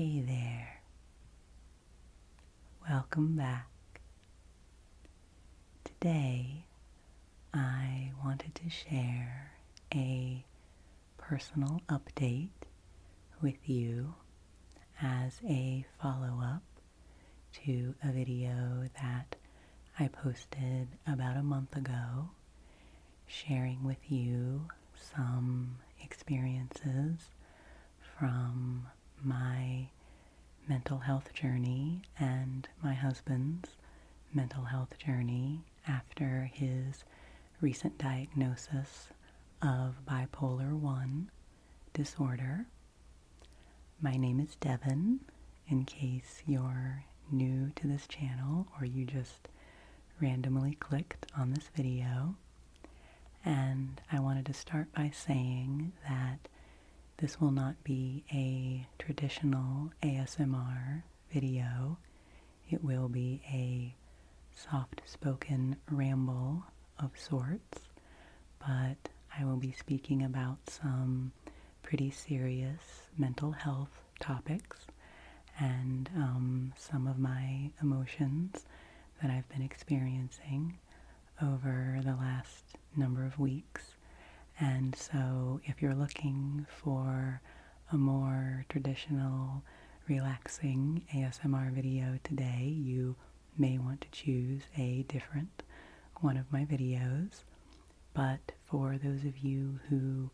Hey there, welcome back. Today I wanted to share a personal update with you as a follow-up to a video that I posted about a month ago, sharing with you some experiences from my mental health journey and my husband's mental health journey after his recent diagnosis of bipolar 1 disorder. My name is Devan, in case you're new to this channel or you just randomly clicked on this video. And I wanted to start by saying that this will not be a traditional ASMR video. It will be a soft-spoken ramble of sorts, but I will be speaking about some pretty serious mental health topics and some of my emotions that I've been experiencing over the last number of weeks. And so if you're looking for a more traditional, relaxing ASMR video today, you may want to choose a different one of my videos. But for those of you who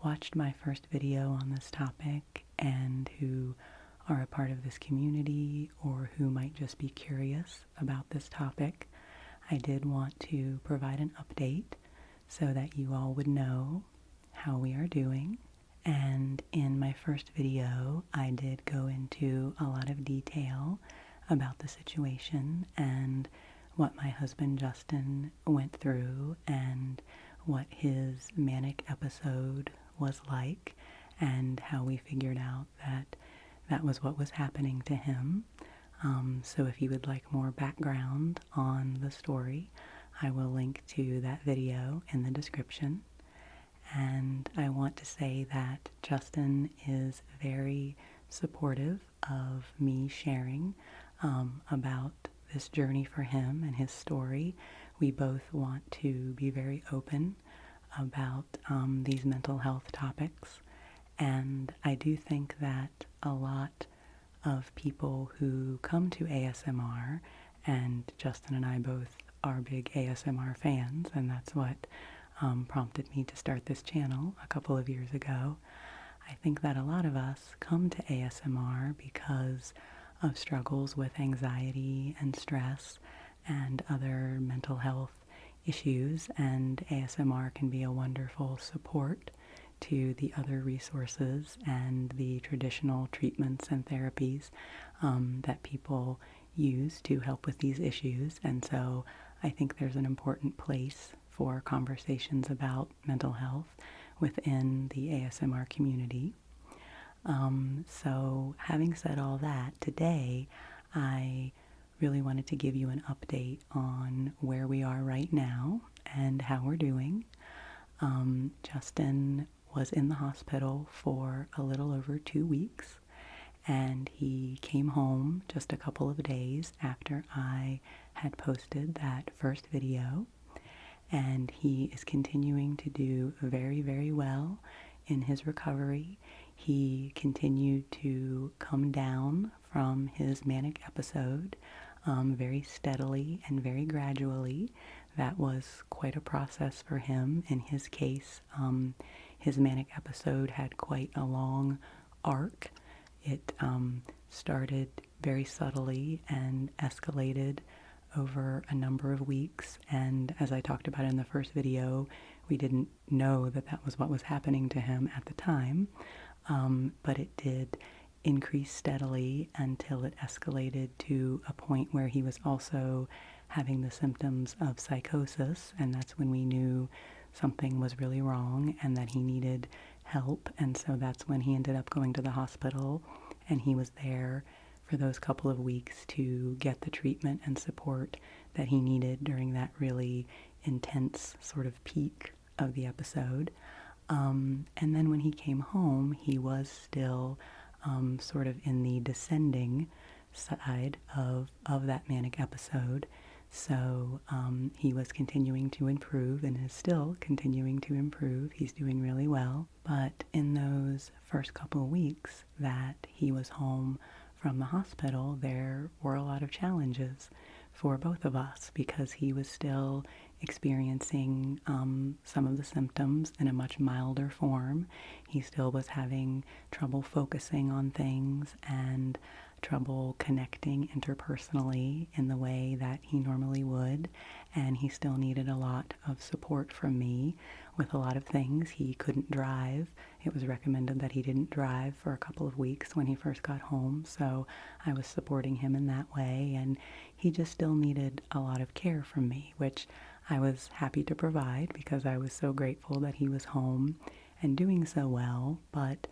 watched my first video on this topic and who are a part of this community or who might just be curious about this topic, I did want to provide an update so that you all would know how we are doing. And in my first video, I did go into a lot of detail about the situation and what my husband Justin went through and what his manic episode was like and how we figured out that that was what was happening to him. So if you would like more background on the story, I will link to that video in the description. And I want to say that Justin is very supportive of me sharing about this journey for him and his story. We both want to be very open about these mental health topics. And I do think that a lot of people who come to ASMR, and Justin and I both are big ASMR fans, and that's what prompted me to start this channel a couple of years ago. I think that a lot of us come to ASMR because of struggles with anxiety and stress and other mental health issues, and ASMR can be a wonderful support to the other resources and the traditional treatments and therapies that people use to help with these issues. And so I think there's an important place for conversations about mental health within the ASMR community. So having said all that, today I really wanted to give you an update on where we are right now and how we're doing. Justin was in the hospital for a little over 2 weeks, and he came home just a couple of days after I had posted that first video, and he is continuing to do very, very well in his recovery. He continued to come down from his manic episode very steadily and very gradually. That was quite a process for him. In his case, his manic episode had quite a long arc. It started very subtly and escalated over a number of weeks, and as I talked about in the first video, we didn't know that that was what was happening to him at the time, but it did increase steadily until it escalated to a point where he was also having the symptoms of psychosis, and that's when we knew something was really wrong and that he needed help. And so that's when he ended up going to the hospital, and he was there for those couple of weeks to get the treatment and support that he needed during that really intense sort of peak of the episode. And then when he came home, he was still sort of in the descending side of that manic episode. So he was continuing to improve and is still continuing to improve. He's doing really well. But in those first couple of weeks that he was home from the hospital, there were a lot of challenges for both of us because he was still experiencing some of the symptoms in a much milder form. He still was having trouble focusing on things and trouble connecting interpersonally in the way that he normally would, and he still needed a lot of support from me with a lot of things. He couldn't drive. It was recommended that he didn't drive for a couple of weeks when he first got home, so I was supporting him in that way, and he just still needed a lot of care from me, which I was happy to provide because I was so grateful that he was home and doing so well. But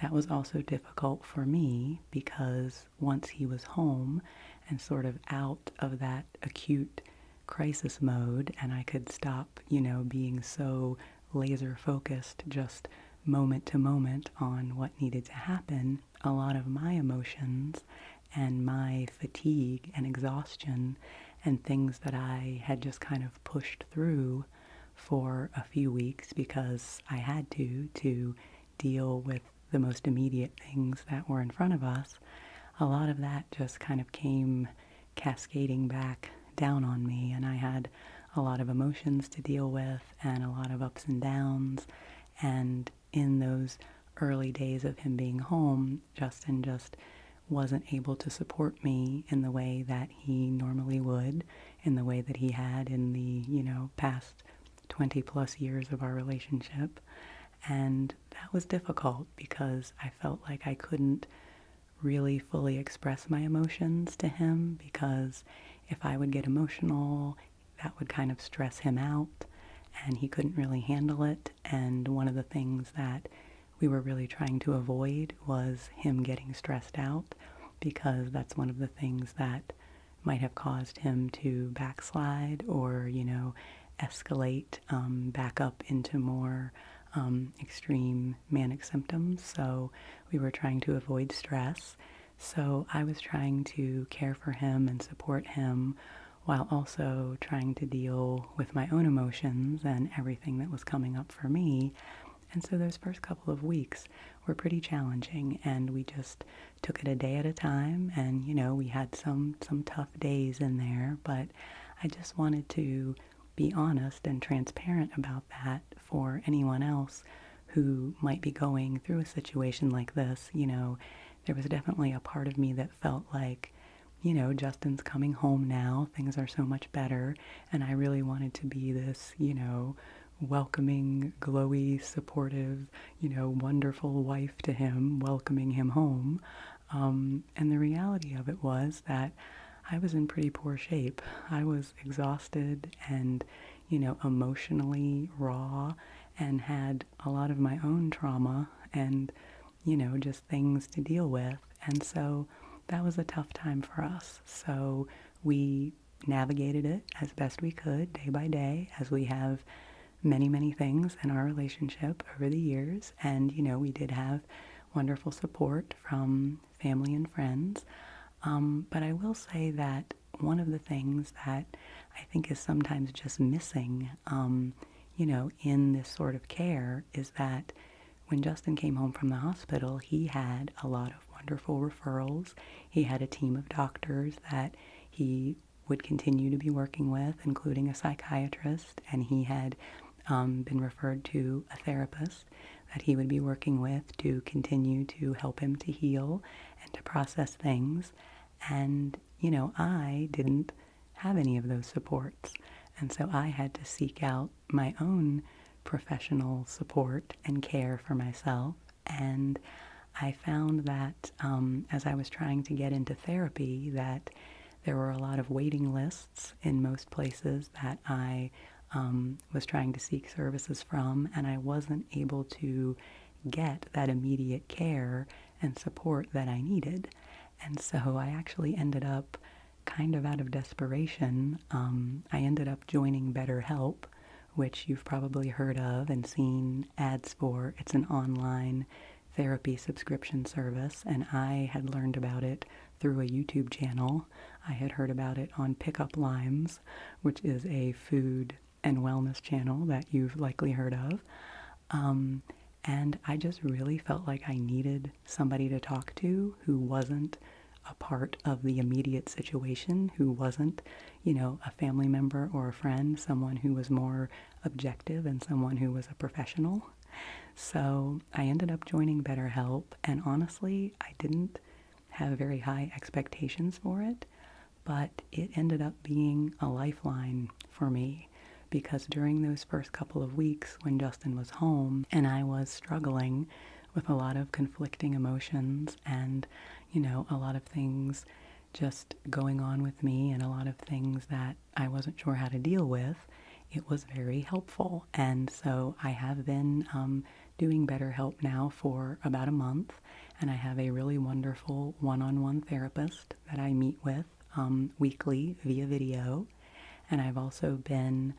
that was also difficult for me because once he was home and sort of out of that acute crisis mode and I could stop, being so laser focused just moment to moment on what needed to happen, a lot of my emotions and my fatigue and exhaustion and things that I had just kind of pushed through for a few weeks because I had to deal with the most immediate things that were in front of us, a lot of that just kind of came cascading back down on me, and I had a lot of emotions to deal with and a lot of ups and downs. And in those early days of him being home, Justin just wasn't able to support me in the way that he normally would, in the way that he had in the, past 20 plus years of our relationship. And that was difficult because I felt like I couldn't really fully express my emotions to him because if I would get emotional, that would kind of stress him out and he couldn't really handle it. And one of the things that we were really trying to avoid was him getting stressed out because that's one of the things that might have caused him to backslide or, escalate back up into more extreme manic symptoms. So we were trying to avoid stress. So I was trying to care for him and support him while also trying to deal with my own emotions and everything that was coming up for me. And so those first couple of weeks were pretty challenging, and we just took it a day at a time. And, we had some tough days in there, but I just wanted to be honest and transparent about that for anyone else who might be going through a situation like this. There was definitely a part of me that felt like, Justin's coming home now, things are so much better, and I really wanted to be this, welcoming, glowy, supportive, wonderful wife to him, welcoming him home. And the reality of it was that I was in pretty poor shape. I was exhausted and, emotionally raw and had a lot of my own trauma and, just things to deal with. And so that was a tough time for us. So we navigated it as best we could day by day, as we have many, many things in our relationship over the years. And, we did have wonderful support from family and friends. But I will say that one of the things that I think is sometimes just missing, in this sort of care is that when Justin came home from the hospital, he had a lot of wonderful referrals. He had a team of doctors that he would continue to be working with, including a psychiatrist, and he had been referred to a therapist that he would be working with to continue to help him to heal and to process things. And, I didn't have any of those supports. And so I had to seek out my own professional support and care for myself. And I found that as I was trying to get into therapy, that there were a lot of waiting lists in most places that I was trying to seek services from, and I wasn't able to get that immediate care and support that I needed. And so I actually ended up kind of out of desperation. I ended up joining BetterHelp, which you've probably heard of and seen ads for. It's an online therapy subscription service, and I had learned about it through a YouTube channel. I had heard about it on Pickup Limes, which is a food and wellness channel that you've likely heard of. And I just really felt like I needed somebody to talk to who wasn't a part of the immediate situation, who wasn't, a family member or a friend, someone who was more objective and someone who was a professional. So I ended up joining BetterHelp, and honestly, I didn't have very high expectations for it, but it ended up being a lifeline for me, because during those first couple of weeks when Justin was home and I was struggling with a lot of conflicting emotions and, a lot of things just going on with me and a lot of things that I wasn't sure how to deal with, it was very helpful. And so I have been doing BetterHelp now for about a month, and I have a really wonderful one-on-one therapist that I meet with weekly via video. And I've also been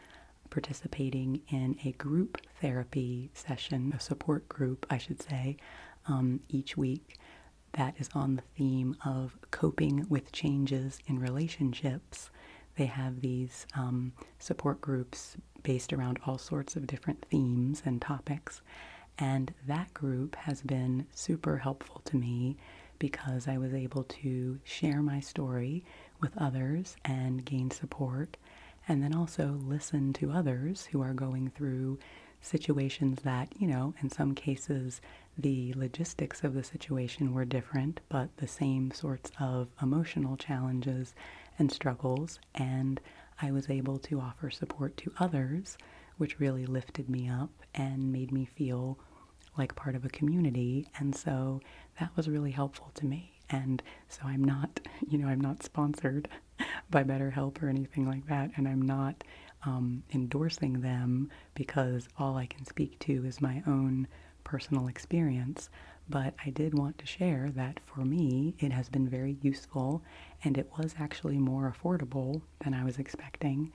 participating in a group therapy session, a support group, I should say, each week that is on the theme of coping with changes in relationships. They have these support groups based around all sorts of different themes and topics. And that group has been super helpful to me because I was able to share my story with others and gain support, and then also listen to others who are going through situations that, in some cases, the logistics of the situation were different, but the same sorts of emotional challenges and struggles, and I was able to offer support to others, which really lifted me up and made me feel like part of a community. And so that was really helpful to me. And so I'm not, I'm not sponsored by BetterHelp or anything like that, and I'm not endorsing them, because all I can speak to is my own personal experience. But I did want to share that for me, it has been very useful, and it was actually more affordable than I was expecting.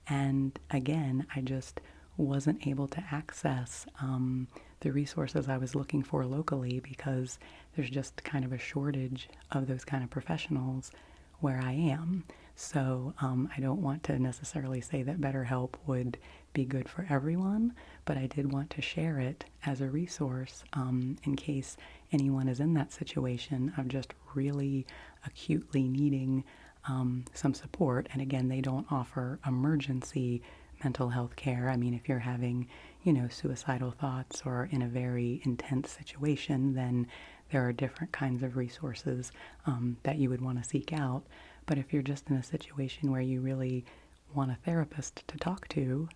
And again, I just wasn't able to access the resources I was looking for locally, because there's just kind of a shortage of those kind of professionals where I am. So I don't want to necessarily say that BetterHelp would be good for everyone, but I did want to share it as a resource in case anyone is in that situation of just really acutely needing some support. And again, they don't offer emergency mental health care. I mean, if you're having, suicidal thoughts or in a very intense situation, then there are different kinds of resources that you would want to seek out. But if you're just in a situation where you really want a therapist to talk to,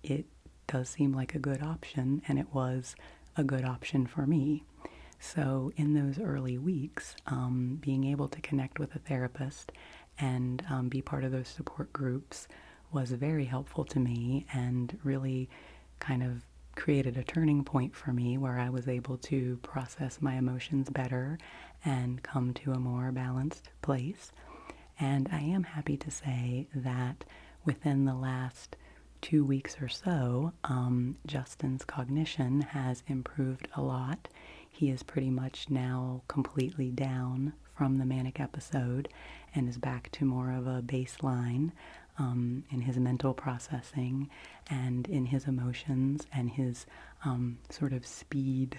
it does seem like a good option, and it was a good option for me. So in those early weeks, being able to connect with a therapist and be part of those support groups was very helpful to me, and really kind of created a turning point for me where I was able to process my emotions better and come to a more balanced place. And I am happy to say that within the last 2 weeks or so, Justin's cognition has improved a lot. He is pretty much now completely down from the manic episode and is back to more of a baseline in his mental processing and in his emotions and his sort of speed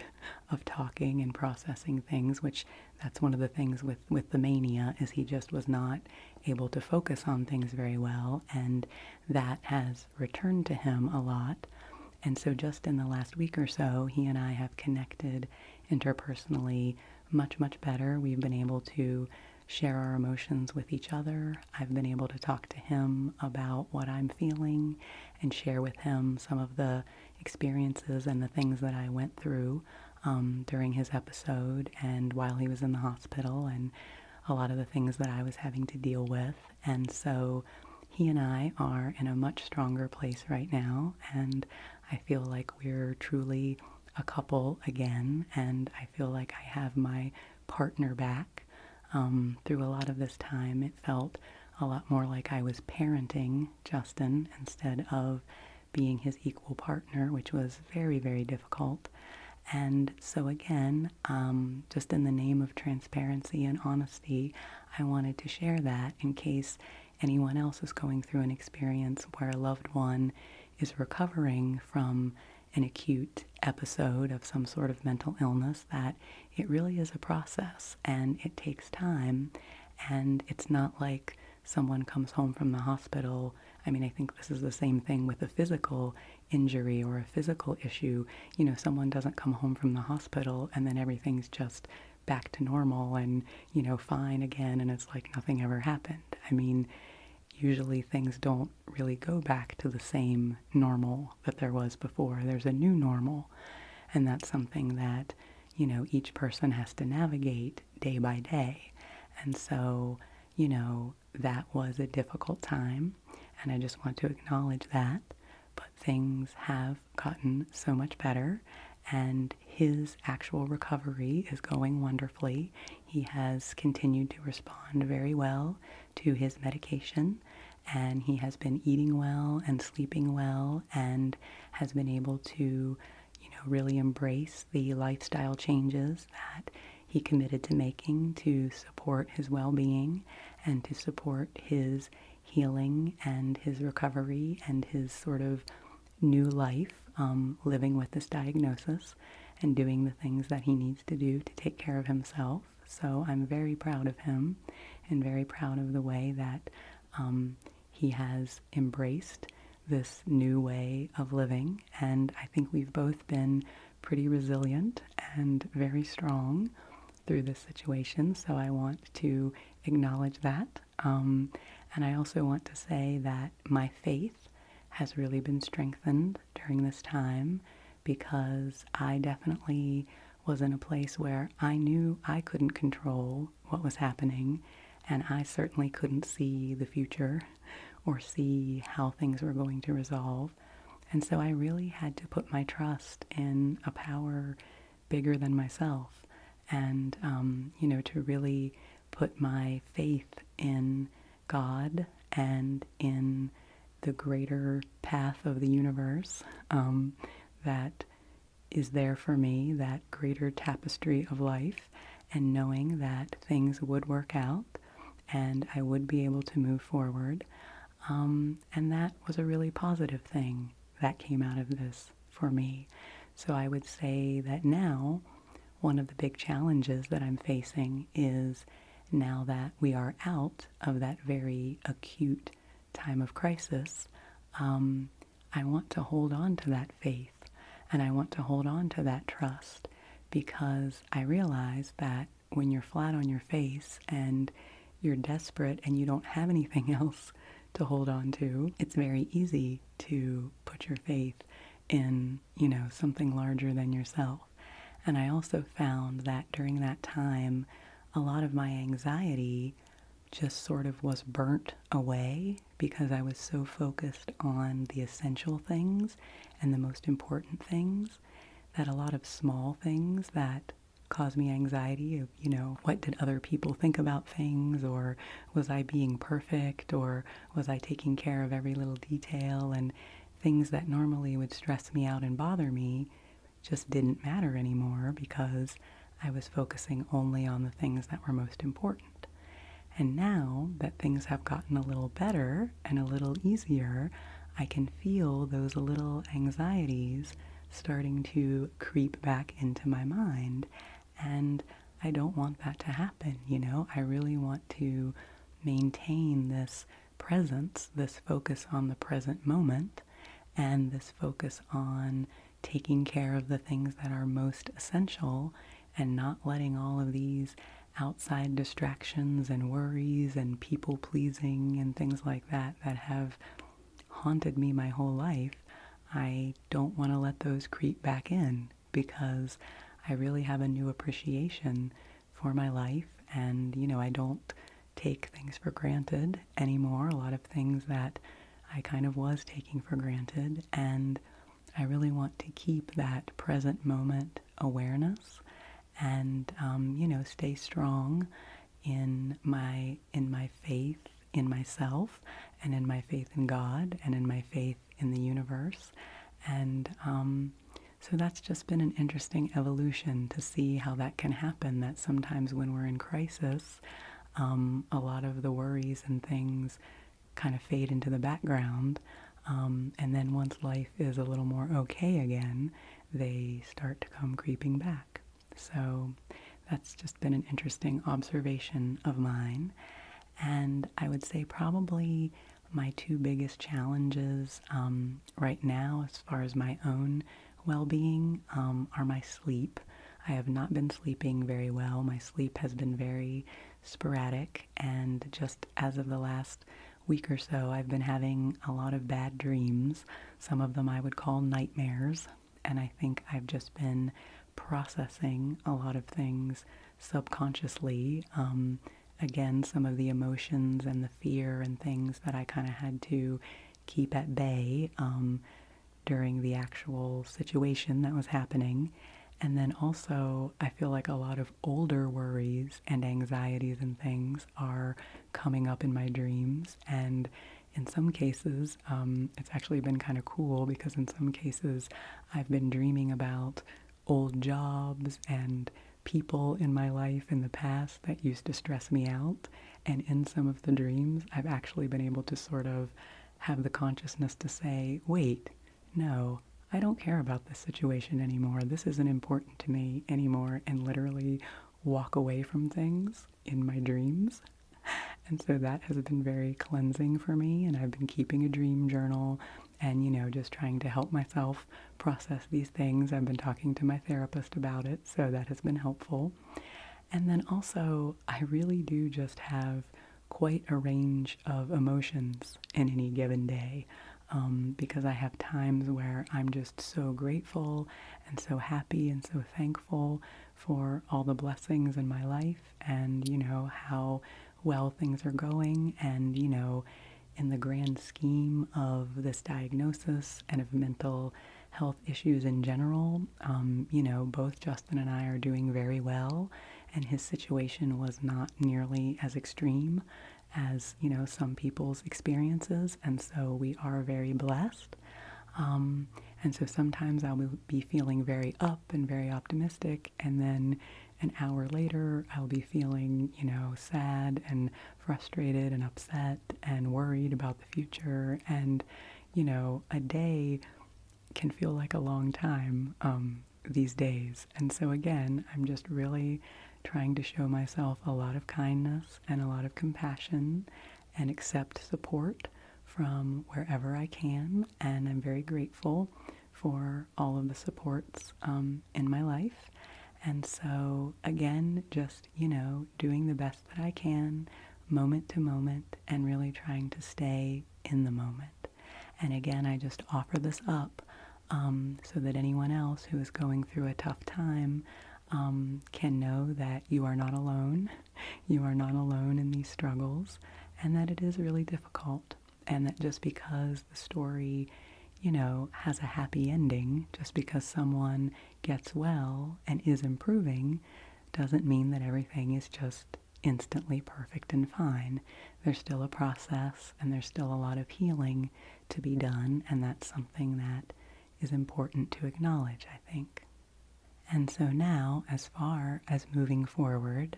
of talking and processing things, which that's one of the things with the mania, is he just was not able to focus on things very well, and that has returned to him a lot. And so just in the last week or so, he and I have connected interpersonally much, much better. We've been able to share our emotions with each other. I've been able to talk to him about what I'm feeling and share with him some of the experiences and the things that I went through during his episode and while he was in the hospital, and a lot of the things that I was having to deal with. And so he and I are in a much stronger place right now, and I feel like we're truly a couple again, and I feel like I have my partner back. Through a lot of this time, it felt a lot more like I was parenting Justin instead of being his equal partner, which was very, very difficult. And so again, just in the name of transparency and honesty, I wanted to share that in case anyone else is going through an experience where a loved one is recovering from an acute episode of some sort of mental illness, that it really is a process and it takes time. And it's not like someone comes home from the hospital. I mean, I think this is the same thing with a physical injury or a physical issue. You know, someone doesn't come home from the hospital and then everything's just back to normal and, you know, fine again, and it's like nothing ever happened. I mean, usually things don't really go back to the same normal that there was before. There's a new normal, and that's something that, you know, each person has to navigate day by day. And so, you know, that was a difficult time, and I just want to acknowledge that. But things have gotten so much better, and his actual recovery is going wonderfully. He has continued to respond very well to his medication, and he has been eating well and sleeping well and has been able to, you know, really embrace the lifestyle changes that he committed to making to support his well-being and to support his healing and his recovery and his sort of new life, living with this diagnosis and doing the things that he needs to do to take care of himself. So I'm very proud of him and very proud of the way that he has embraced this new way of living. And I think we've both been pretty resilient and very strong through this situation. So I want to acknowledge that. And I also want to say that my faith has really been strengthened during this time, because I definitely was in a place where I knew I couldn't control what was happening, and I certainly couldn't see the future or see how things were going to resolve. And so I really had to put my trust in a power bigger than myself, and, you know, to really put my faith in God and in the greater path of the universe that is there for me, that greater tapestry of life, and knowing that things would work out and I would be able to move forward. And that was a really positive thing that came out of this for me. So I would say that now one of the big challenges that I'm facing is, now that we are out of that very acute time of crisis, I want to hold on to that faith and I want to hold on to that trust, because I realize that when you're flat on your face and you're desperate and you don't have anything else to hold on to, it's very easy to put your faith in, you know, something larger than yourself. And I also found that during that time, a lot of my anxiety just sort of was burnt away because I was so focused on the essential things and the most important things, that a lot of small things that cause me anxiety of, you know, what did other people think about things, or was I being perfect, or was I taking care of every little detail, and things that normally would stress me out and bother me just didn't matter anymore because I was focusing only on the things that were most important. And now that things have gotten a little better and a little easier, I can feel those little anxieties starting to creep back into my mind. And I don't want that to happen, you know? I really want to maintain this presence, this focus on the present moment, and this focus on taking care of the things that are most essential and not letting all of these outside distractions and worries and people pleasing and things like that that have haunted me my whole life. I don't want to let those creep back in, because I really have a new appreciation for my life, and, you know, I don't take things for granted anymore. A lot of things that I kind of was taking for granted, and I really want to keep that present moment awareness and, you know, stay strong in my faith in myself, and in my faith in God, and in my faith in the universe. And So that's just been an interesting evolution to see how that can happen, that sometimes when we're in crisis, a lot of the worries and things kind of fade into the background. And then once life is a little more okay again, they start to come creeping back. So that's just been an interesting observation of mine. And I would say probably my two biggest challenges right now, as far as my own well-being, are my sleep. I have not been sleeping very well. My sleep has been very sporadic, and just as of the last week or so, I've been having a lot of bad dreams. Some of them I would call nightmares, and I think I've just been processing a lot of things subconsciously. Again, some of the emotions and the fear and things that I kind of had to keep at bay during the actual situation that was happening. And then also, I feel like a lot of older worries and anxieties and things are coming up in my dreams. And in some cases, it's actually been kind of cool because in some cases, I've been dreaming about old jobs and people in my life in the past that used to stress me out. And in some of the dreams, I've actually been able to sort of have the consciousness to say, wait, no, I don't care about this situation anymore. This isn't important to me anymore, and literally walk away from things in my dreams. And so that has been very cleansing for me, and I've been keeping a dream journal and, just trying to help myself process these things. I've been talking to my therapist about it, so that has been helpful. And then also, I really do just have quite a range of emotions in any given day. Because I have times where I'm just so grateful and so happy and so thankful for all the blessings in my life and, how well things are going and, in the grand scheme of this diagnosis and of mental health issues in general, both Justin and I are doing very well, and his situation was not nearly as extreme as, some people's experiences, and so we are very blessed. And so sometimes I will be feeling very up and very optimistic, and then an hour later I'll be feeling, sad and frustrated and upset and worried about the future, and, a day can feel like a long time these days. And so again, I'm just really trying to show myself a lot of kindness and a lot of compassion and accept support from wherever I can. And I'm very grateful for all of the supports in my life. And so again, just, doing the best that I can moment to moment and really trying to stay in the moment. And again, I just offer this up so that anyone else who is going through a tough time can know that you are not alone. You are not alone in these struggles, and that it is really difficult, and that just because the story, has a happy ending, just because someone gets well and is improving, doesn't mean that everything is just instantly perfect and fine. There's still a process, and there's still a lot of healing to be done, and that's something that is important to acknowledge, I think. And so now, as far as moving forward,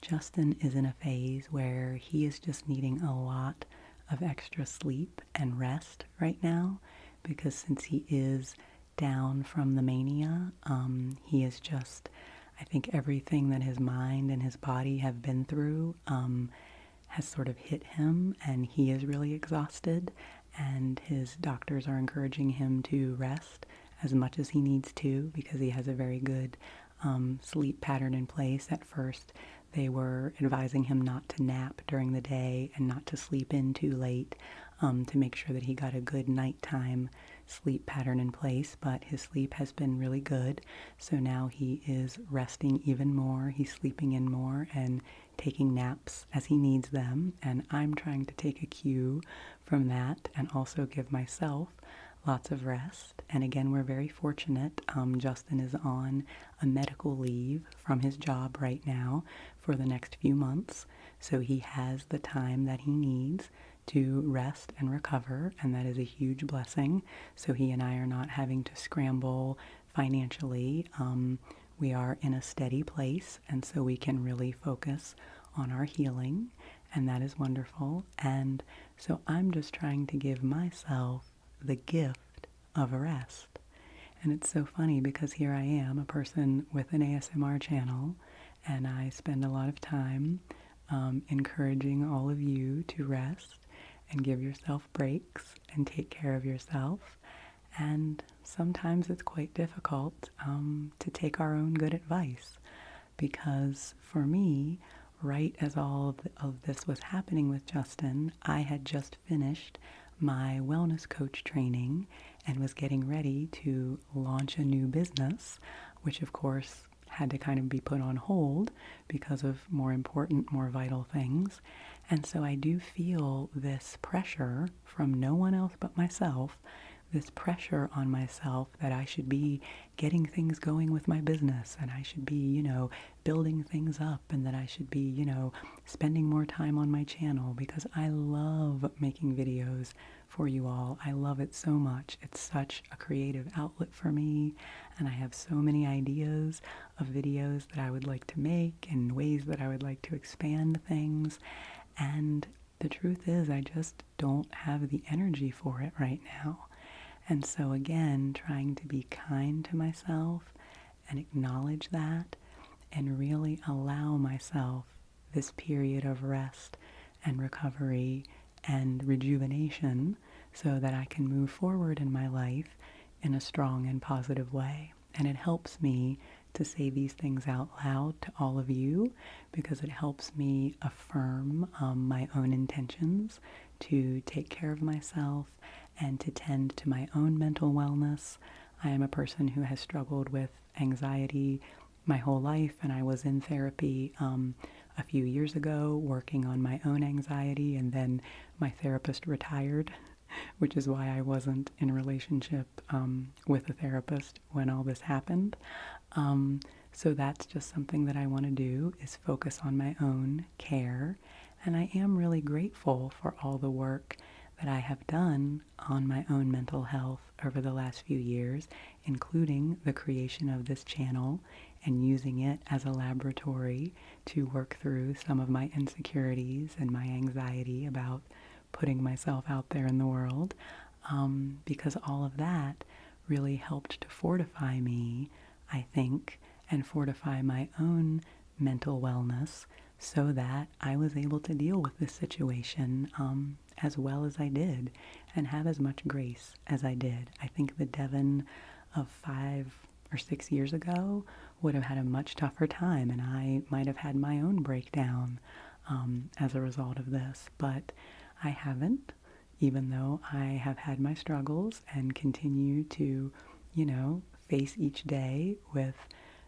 Justin is in a phase where he is just needing a lot of extra sleep and rest right now, because since he is down from the mania, he is just, I think everything that his mind and his body have been through has sort of hit him, and he is really exhausted, and his doctors are encouraging him to rest as much as he needs to because he has a very good sleep pattern in place. At first, they were advising him not to nap during the day and not to sleep in too late to make sure that he got a good nighttime sleep pattern in place, but his sleep has been really good. So now he is resting even more. He's sleeping in more and taking naps as he needs them. And I'm trying to take a cue from that and also give myself lots of rest. And again, we're very fortunate. Justin is on a medical leave from his job right now for the next few months. So he has the time that he needs to rest and recover, and that is a huge blessing. So he and I are not having to scramble financially. We are in a steady place, and so we can really focus on our healing, and that is wonderful. And so I'm just trying to give myself the gift of rest. And it's so funny because here I am, a person with an ASMR channel, and I spend a lot of time encouraging all of you to rest and give yourself breaks and take care of yourself. And sometimes it's quite difficult to take our own good advice, because for me, right as all of this was happening with Justin, I had just finished my wellness coach training and was getting ready to launch a new business, which of course had to kind of be put on hold because of more important, more vital things. And so I do feel this pressure from no one else but myself, this pressure on myself that I should be getting things going with my business, and I should be, building things up, and that I should be, spending more time on my channel, because I love making videos for you all. I love it so much. It's such a creative outlet for me, and I have so many ideas of videos that I would like to make and ways that I would like to expand things. And the truth is, I just don't have the energy for it right now. And so again, trying to be kind to myself and acknowledge that, and really allow myself this period of rest and recovery and rejuvenation so that I can move forward in my life in a strong and positive way. And it helps me to say these things out loud to all of you, because it helps me affirm my own intentions to take care of myself and to tend to my own mental wellness. I am a person who has struggled with anxiety my whole life, and I was in therapy a few years ago working on my own anxiety, and then my therapist retired, which is why I wasn't in a relationship with a therapist when all this happened. So that's just something that I want to do, is focus on my own care. And I am really grateful for all the work that I have done on my own mental health over the last few years, including the creation of this channel and using it as a laboratory to work through some of my insecurities and my anxiety about putting myself out there in the world, because all of that really helped to fortify me, I think, and fortify my own mental wellness, so that I was able to deal with this situation as well as I did, and have as much grace as I did. I think the Devan of 5 or 6 years ago would have had a much tougher time, and I might have had my own breakdown as a result of this, but I haven't, even though I have had my struggles and continue to, face each day with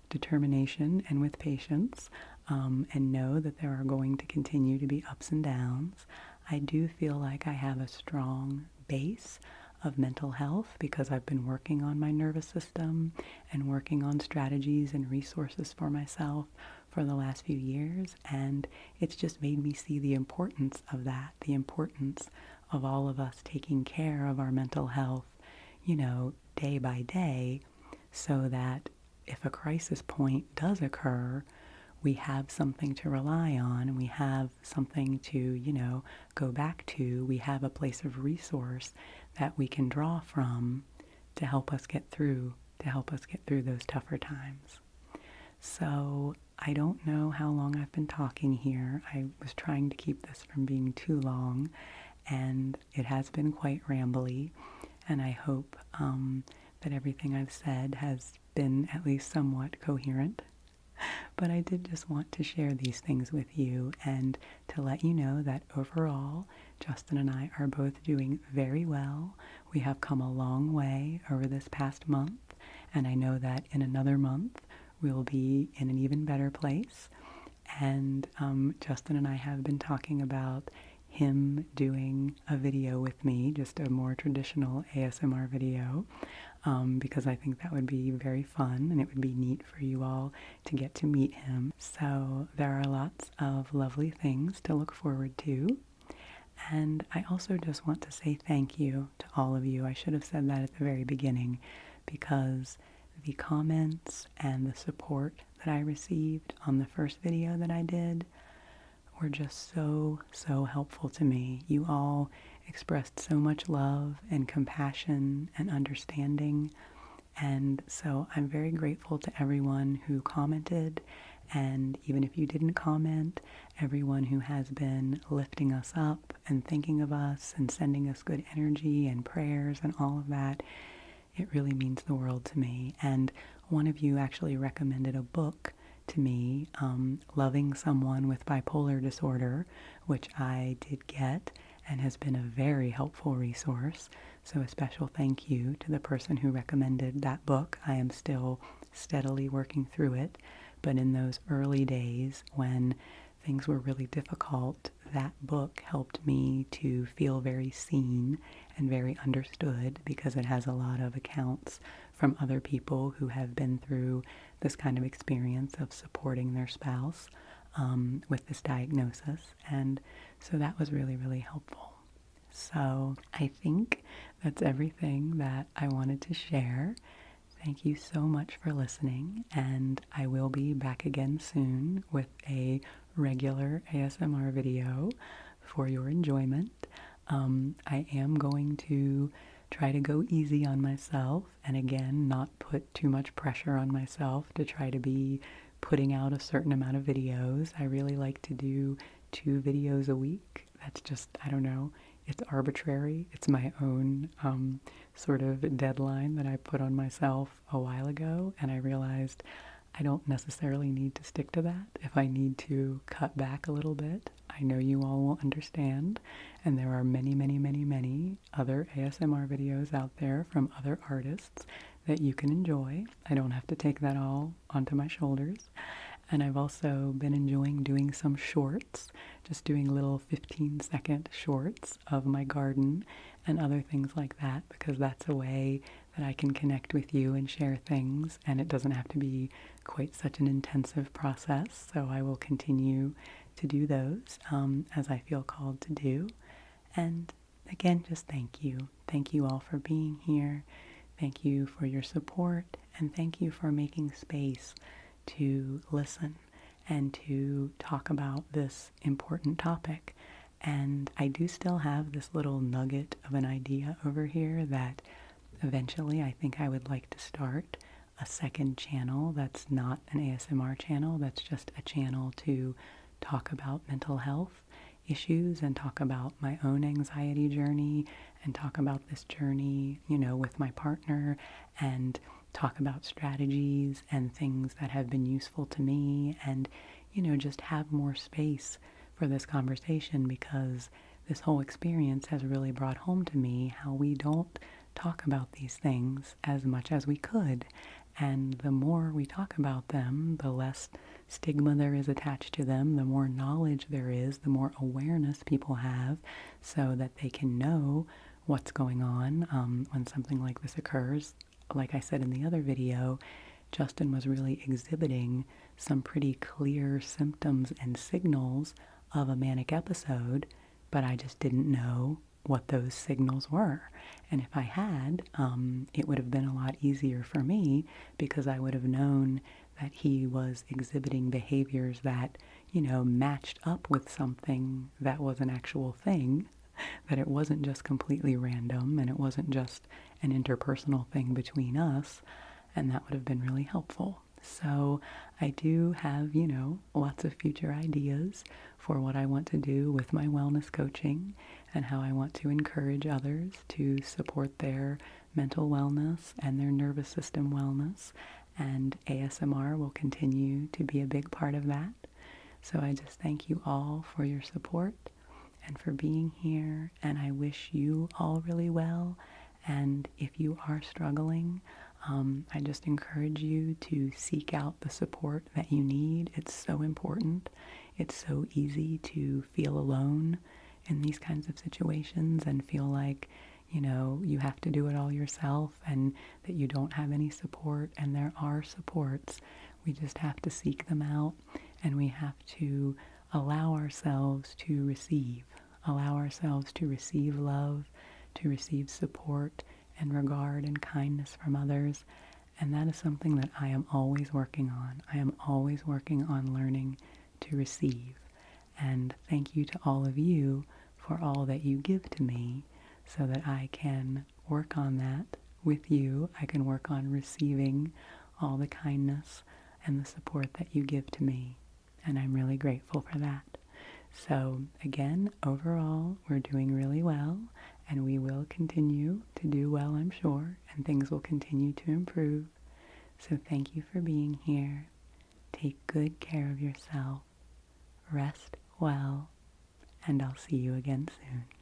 determination and with patience, and know that there are going to continue to be ups and downs. I do feel like I have a strong base of mental health because I've been working on my nervous system and working on strategies and resources for myself for the last few years, and it's just made me see the importance of that, the importance of all of us taking care of our mental health, day by day, so that if a crisis point does occur, we have something to rely on, and we have something to, go back to. We have a place of resource that we can draw from to help us get through those tougher times. So I don't know how long I've been talking here. I was trying to keep this from being too long, and it has been quite rambly, and I hope that everything I've said has been at least somewhat coherent. But I did just want to share these things with you, and to let you know that overall, Justin and I are both doing very well. We have come a long way over this past month, and I know that in another month we'll be in an even better place. And Justin and I have been talking about him doing a video with me, just a more traditional ASMR video, because I think that would be very fun, and it would be neat for you all to get to meet him. So there are lots of lovely things to look forward to. And I also just want to say thank you to all of you. I should have said that at the very beginning, because the comments and the support that I received on the first video that I did were just so, so helpful to me. You all expressed so much love and compassion and understanding. And so I'm very grateful to everyone who commented, and even if you didn't comment, everyone who has been lifting us up and thinking of us and sending us good energy and prayers and all of that. It really means the world to me. And one of you actually recommended a book to me, Loving Someone with Bipolar Disorder, which I did get and has been a very helpful resource. So a special thank you to the person who recommended that book. I am still steadily working through it, but in those early days when things were really difficult, that book helped me to feel very seen and very understood, because it has a lot of accounts from other people who have been through this kind of experience of supporting their spouse with this diagnosis. And so that was really, really helpful. So I think that's everything that I wanted to share. Thank you so much for listening, and I will be back again soon with a regular ASMR video for your enjoyment. I am going to try to go easy on myself, and again, not put too much pressure on myself to try to be putting out a certain amount of videos. I really like to do 2 videos a week. That's just, I don't know, it's arbitrary. It's my own sort of deadline that I put on myself a while ago, and I realized I don't necessarily need to stick to that. If I need to cut back a little bit, I know you all will understand, and there are many, many, many, many other ASMR videos out there from other artists that you can enjoy. I don't have to take that all onto my shoulders. And I've also been enjoying doing some shorts, just doing little 15-second shorts of my garden and other things like that, because that's a way that I can connect with you and share things, and it doesn't have to be quite such an intensive process. So I will continue to do those as I feel called to do. And again, just thank you. Thank you all for being here. Thank you for your support, and thank you for making space to listen and to talk about this important topic. And I do still have this little nugget of an idea over here that eventually I think I would like to start a second channel that's not an ASMR channel, that's just a channel to talk about mental health issues and talk about my own anxiety journey and talk about this journey, with my partner, and talk about strategies and things that have been useful to me, and, just have more space for this conversation, because this whole experience has really brought home to me how we don't talk about these things as much as we could. And the more we talk about them, the less stigma there is attached to them, the more knowledge there is, the more awareness people have, so that they can know what's going on when something like this occurs. Like I said in the other video, Justin was really exhibiting some pretty clear symptoms and signals of a manic episode, but I just didn't know what those signals were. And if I had, it would have been a lot easier for me, because I would have known that he was exhibiting behaviors that, matched up with something that was an actual thing, that it wasn't just completely random, and it wasn't just an interpersonal thing between us, and that would have been really helpful. So I do have, lots of future ideas for what I want to do with my wellness coaching, and how I want to encourage others to support their mental wellness and their nervous system wellness, and ASMR will continue to be a big part of that. So I just thank you all for your support and for being here, and I wish you all really well. And if you are struggling, I just encourage you to seek out the support that you need. It's so important. It's so easy to feel alone in these kinds of situations and feel like, you have to do it all yourself, and that you don't have any support. And there are supports. We just have to seek them out, and we have to allow ourselves to receive allow ourselves to receive love, to receive support and regard and kindness from others. And that is something that I am always working on. I am always working on learning to receive. And thank you to all of you for all that you give to me so that I can work on that with you. I can work on receiving all the kindness and the support that you give to me. And I'm really grateful for that. So again, overall, we're doing really well, and we will continue to do well, I'm sure, and things will continue to improve. So thank you for being here. Take good care of yourself. Rest well, and I'll see you again soon.